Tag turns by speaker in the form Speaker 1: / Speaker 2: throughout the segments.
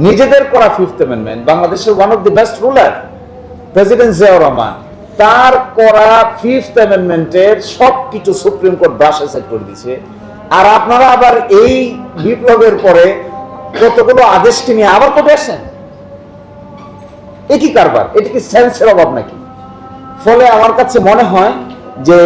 Speaker 1: নিজেদের করা fifth amendment, বাংলাদেশের one of the best ruler president Ziaur Rahman, তার করা ফিফথ অ্যামেন্ডমেন্টের সবকিছু সুপ্রিম কোর্ট ব্রাশে সেট করে দিয়েছে। আর আপনারা আবার এই বিপ্লবের পরে কতগুলো আদেশকে নিয়ে আবার কোর্টে আসেন, এ কি কারবার? এটা কি সেন্সের অভাব নাকি? ফলে আমার কাছে মনে হয় যে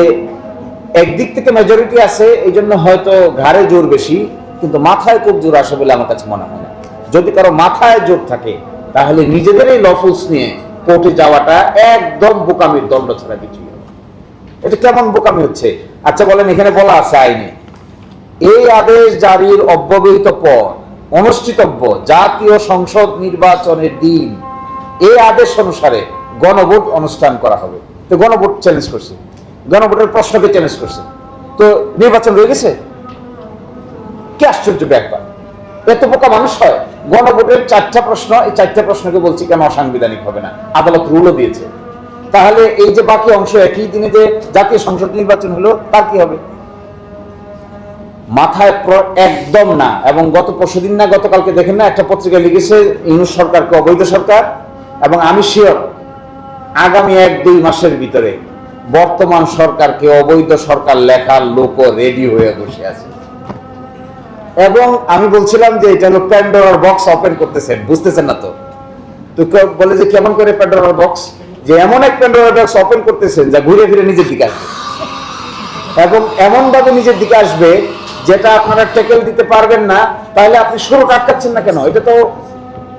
Speaker 1: একদিক থেকে মেজরিটি আছে, এই জন্য হয়তো ঘাড়ে জোর বেশি, কিন্তু মাথায় খুব জোর আসে বলে আমার কাছে মনে হয় না। যদি কারো মাথায় জোর থাকে তাহলে নিজেদের এই লফুলস নিয়ে কোর্টে যাওয়াটা একদম বোকামির দণ্ড ছাড়া কিছুই হবে। এটা কেমন বোকামি হচ্ছে? আচ্ছা বলেন, এখানে বলা আছে আইনে এই আদেশ জারির অব্যবহিত পর অনুষ্ঠিতব্য জাতীয় সংসদ নির্বাচনের দিন এই আদেশ অনুসারে গণভোট অনুষ্ঠান করা হবে। তো গণভোট চ্যালেঞ্জ করছে, গণভোটের প্রশ্নকে চ্যালেঞ্জ করছে, তো নির্বাচন রয়ে গেছে। কি আশ্চর্য ব্যাপার! এত বোকা মানুষ হয়? গণভোটের 4টা প্রশ্ন, এই 4টা প্রশ্নকে বলছি কেন অসাংবিধানিক হবে না, আদালত রুলও দিয়েছে। তাহলে এই যে বাকি অংশ একই দিনে যে জাতীয় সংসদ নির্বাচন হলো, তার কি হবে? মাথায় একদম না। এবং গত পরশুদিন না গতকালকে দেখেন না, একটা পত্রিকা লিখেছে ইউনূস সরকারকে অবৈধ সরকার, এবং আমি শিওর আগামী 1-2 মাসের ভিতরে বর্তমান সরকারকে অবৈধ সরকার লেখার লোকও রেডি হয়ে বসে আছে। এবং আমি বলছিলাম যে এটা হলো প্যান্ডোরার বক্স ওপেন করতেছেন, বুঝতেছেন না তো? তো কেউ বলে যে কেমন করে প্যান্ডোরার বক্স? যে এমন এক প্যান্ডোরার বক্স ওপেন করতেছেন যা ঘুরে ফিরে নিজের দিকে আসবে, এবং এমন ভাবে নিজের দিকে আসবে যেটা আপনারা টেকেল দিতে পারবেন না। তাহলে আপনি শুরু আটকাচ্ছেন না কেন? এটা তো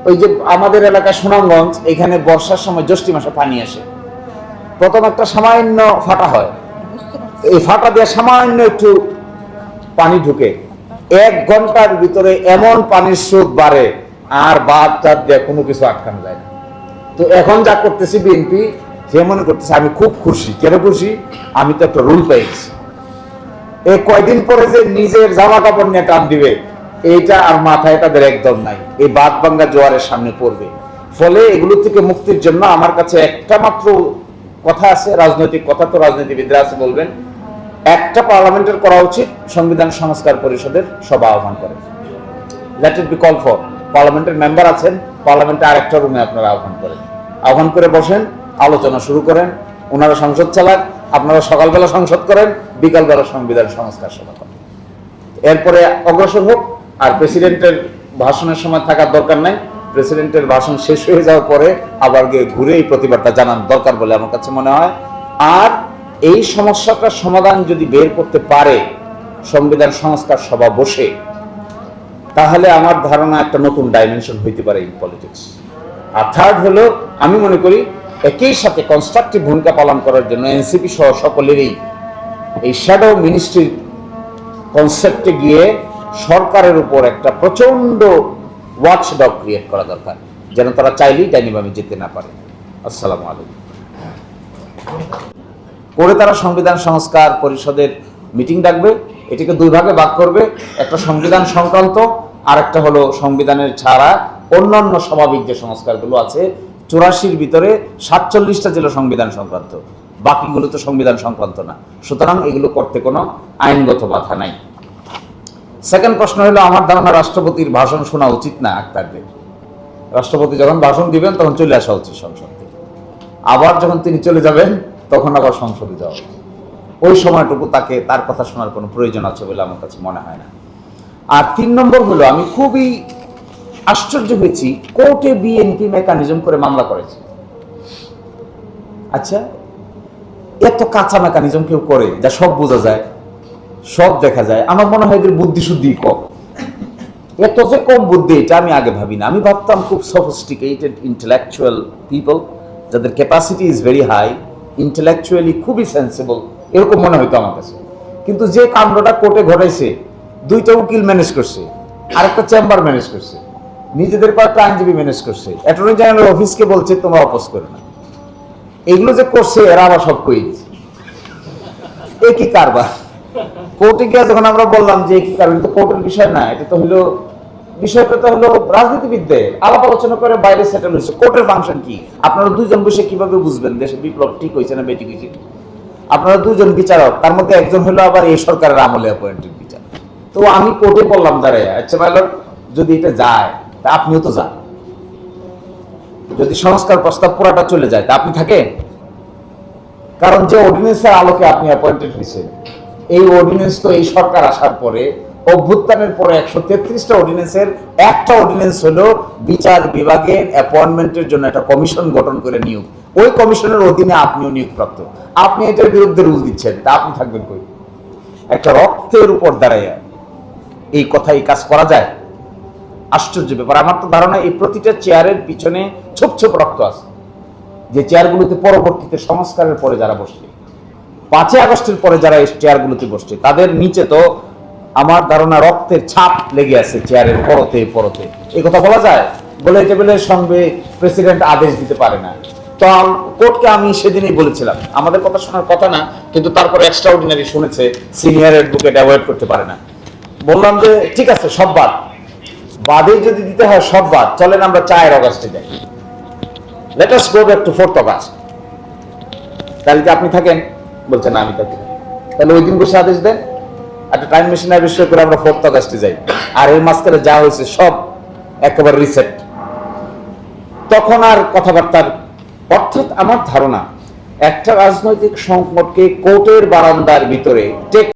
Speaker 1: ওই যে আমাদের এলাকায় সুনামগঞ্জ, এখানে বর্ষার সময় জ্যৈষ্ঠ মাসে পানি আসে, প্রথম একটা সামান্য ফাটা হয়, এই ফাটা দিয়ে সামান্য একটু পানি ঢুকে 1 ঘন্টার ভিতরে এমন পানির স্রোত বাড়ে, আর বাদ টাদ দিয়ে কোনো কিছু আটকানো যায় না। তো এখন যা করতেছি বিএনপি, সে মনে করতেছে আমি খুব খুশি। কেন খুশি? আমি তো একটা রুল পেয়েছি। এই কয়দিন পরে যে নিজের জামা কাপড় নিয়ে টান দিবে, এইটা আর মাথায় তাদের একদম নাই। এই বাদ ভাঙ্গা জোয়ারের সামনে পড়বে। ফলে এগুলো থেকে মুক্তির জন্য আমার কাছে একটা মাত্র কথা আছে, রাজনৈতিক কথা, তো রাজনীতিবিদরা আছে বলবেন, একটা পার্লামেন্টের করা উচিত সংবিধান সংস্কার পরিষদের সভা আহ্বান করে। Let it be call for. পার্লামেন্টের মেম্বার আছেন, পার্লামেন্টে আরেকটা রুমে আপনারা আহ্বান করে বসেন, আলোচনা শুরু করেন। ওনারা সংসদ চালান, আপনারা সকালবেলা সংসদ করেন, বিকালবেলা সংবিধান সংস্কার সভা করেন। এরপরে অগ্রসর হোক। আর প্রেসিডেন্টের ভাষণের সময় থাকার দরকার নাই, প্রেসিডেন্টের ভাষণ শেষ হয়ে যাওয়ার পরে আবার গিয়ে ঘুরে এই প্রতিবাদটা জানান দরকার বলে আমার কাছে মনে হয়। আর এই সমস্যাটার সমাধান যদি বের করতে পারে সংবিধান সংস্কার সভা বসে, তাহলে আমার ধারণা একটা নতুন ডাইমেনশন হইতে পারে ইন পলিটিক্স। আর থার্ড হলো, আমি মনে করি একই সাথে কনস্ট্রাকটিভ ভূমিকা পালন করার জন্য এনসিপি সহ সকলেরই এই শ্যাডো মিনিস্ট্রির কনসেপ্টে গিয়ে সরকারের উপর একটা প্রচন্ড ওয়াচডগ ক্রিয়েট করা দরকার, যেন তারা চাইলেই ডাইনিভাবে যেতে না পারে। আসসালামু আলাইকুম। করে তারা সংবিধান সংস্কার পরিষদের মিটিং ডাকবে, এটিকে 2 ভাগে ভাগ করবে, একটা সংবিধান সংক্রান্ত, আর একটা হলো সংবিধানের ছাড়া অন্যান্য স্বাভাবিক যে সংস্কারগুলো আছে। 84-র ভিতরে 47টা ছিল সংবিধান সংক্রান্ত, বাকিগুলো তো সংবিধান সংক্রান্ত না। সুতরাং এগুলো করতে কোনো আইনগত বাধা নাই। সেকেন্ড প্রশ্ন হলো, আমার ধারণা রাষ্ট্রপতির ভাষণ শোনা উচিত না আক্তারদের। রাষ্ট্রপতি যখন ভাষণ দিবেন তখন চলে আসা উচিত সংসদ থেকে, আবার যখন তিনি চলে যাবেন তখন আবার সংসদে যাওয়া উচিত। ওই সময়টুকু তাকে তার কথা শোনার কোনো প্রয়োজন আছে বলে আমার কাছে মনে হয় না। আর 3 নম্বর হলো, আমি খুবই আশ্চর্য হয়েছি, কোর্টে বিএনপি মেকানিজম করে মামলা করেছে। আচ্ছা, এত কাঁচা মেকানিজম কেউ করে যা সব বোঝা যায়, সব দেখা যায়? আমার মনে হয় এদের বুদ্ধি শুদ্ধি কম। এত যে কম বুদ্ধি, এটা আমি আগে ভাবি না। আমি ভাবতাম খুব সফিস্টিকেটেড ইন্টেলেকচুয়াল পিপল, যাদের capacity is very high, intellectually খুবই সেন্সিবল, এরকম মনে হইতো আমার কাছে। কিন্তু যে কাণ্ডটা কোর্টে ঘটাইছে, 2টা উকিল ম্যানেজ করছে, আরেকটা চেম্বার ম্যানেজ করছে, নিজেদের কয়েকটা আইনজীবী ম্যানেজ করছে, অ্যাটর্নি জেনারেল অফিসকে বলছে তোমরা অপোজ করো না। এগুলো যে করছে এরা আবার সব কই দিচ্ছে। এ কি কারবার? কোর্টে গিয়ে যখন আমরা বললাম যে কি কারণ, তো কোর্টের বিষয় না, এটা তো হলো বিষয়টা তো হলো রাজনীতিবিদদের আলাপ আলোচনা করে বাইরে সেটেল হয়েছে। কোর্টের ফাংশন কি? আপনারা 2 জন বসে কিভাবে বুঝবেন দেশে বিপ্লব ঠিক হয়েছে না বেঠিক হয়েছে? আপনারা 2 জন বিচারক, তার মধ্যে একজন হলো আবার এই সরকারের আমলে অ্যাপয়েন্টেড বিচারক। তো আমি কোর্টে বললাম দাঁড়ায়, আচ্ছা ভাই, যদি এটা যায় তা আপনিও তো যান, যদি সংস্কার প্রস্তাব পুরাটা চলে যায় তা আপনি থাকেন? কারণ যে অর্ডিন্যান্সের আলোকে আপনি অ্যাপয়েন্টেড হয়েছেন, এই অর্ডিন্যান্স তো এই সরকার আসার পরে অভ্যুত্থানের পরে 133টা অর্ডিন্যান্সের একটা অর্ডিন্যান্স হলো বিচার বিভাগের অ্যাপয়েন্টমেন্টের জন্য একটা কমিশন গঠন করে নিয়োগ। ওই কমিশনের অধীনে আপনিও নিয়োগপ্রাপ্ত, আপনি এটার বিরুদ্ধে রুল দিচ্ছেন, তা আপনি থাকবেন কই? একটা রক্তের উপর দাঁড়াইয়া এই কথা, এই কাজ করা যায়? আশ্চর্য ব্যাপার। আমার তো ধারণা এই প্রতিটা চেয়ারের পিছনে ছোপ ছোপ রক্ত আছে, যে চেয়ারগুলোতে পরবর্তীতে সংস্কারের পরে যারা বসছে, 5ই আগস্টের পরে যারা এই চেয়ারগুলোতে বসছে, তাদের নিচে তো আমার ধারণা রক্তের ছাপ লেগে আছে চেয়ারের পরতে পরতে। এই কথা বলা যায়? বলে টেবিলের সঙ্গে প্রেসিডেন্ট আদেশ দিতে পারে না। তো কোর্টকে আমি সেদিনই বলেছিলাম, আমাদের কথা শোনার কথা না, কিন্তু তারপর এক্সট্রা অর্ডিনারি শুনেছে, সিনিয়র অ্যাডভোকেট অ্যাভয়েড করতে পারে না। বললাম যে ঠিক আছে, সব বাদ, বাদে যদি দিতে হয় সব বাদ, চলেন আমরা 4 অগাস্টে যাই, let us go back to 4th August. তাহলে কি আপনি থাকেন? বলছে না, আমি থাকি না। তাহলে ওই দিন বসে আদেশ দেন, একটা টাইম মেশিন আবিষ্কার করে আমরা 4th অগাস্টে যাই, আর এর মাঝখানে যা হয়েছে সব একেবারে রিসেট। তখন আর কথাবার্তার, অর্থাৎ আমার ধারণা একটা রাজনৈতিক সংকটকে কোর্টের বারান্দার ভিতরে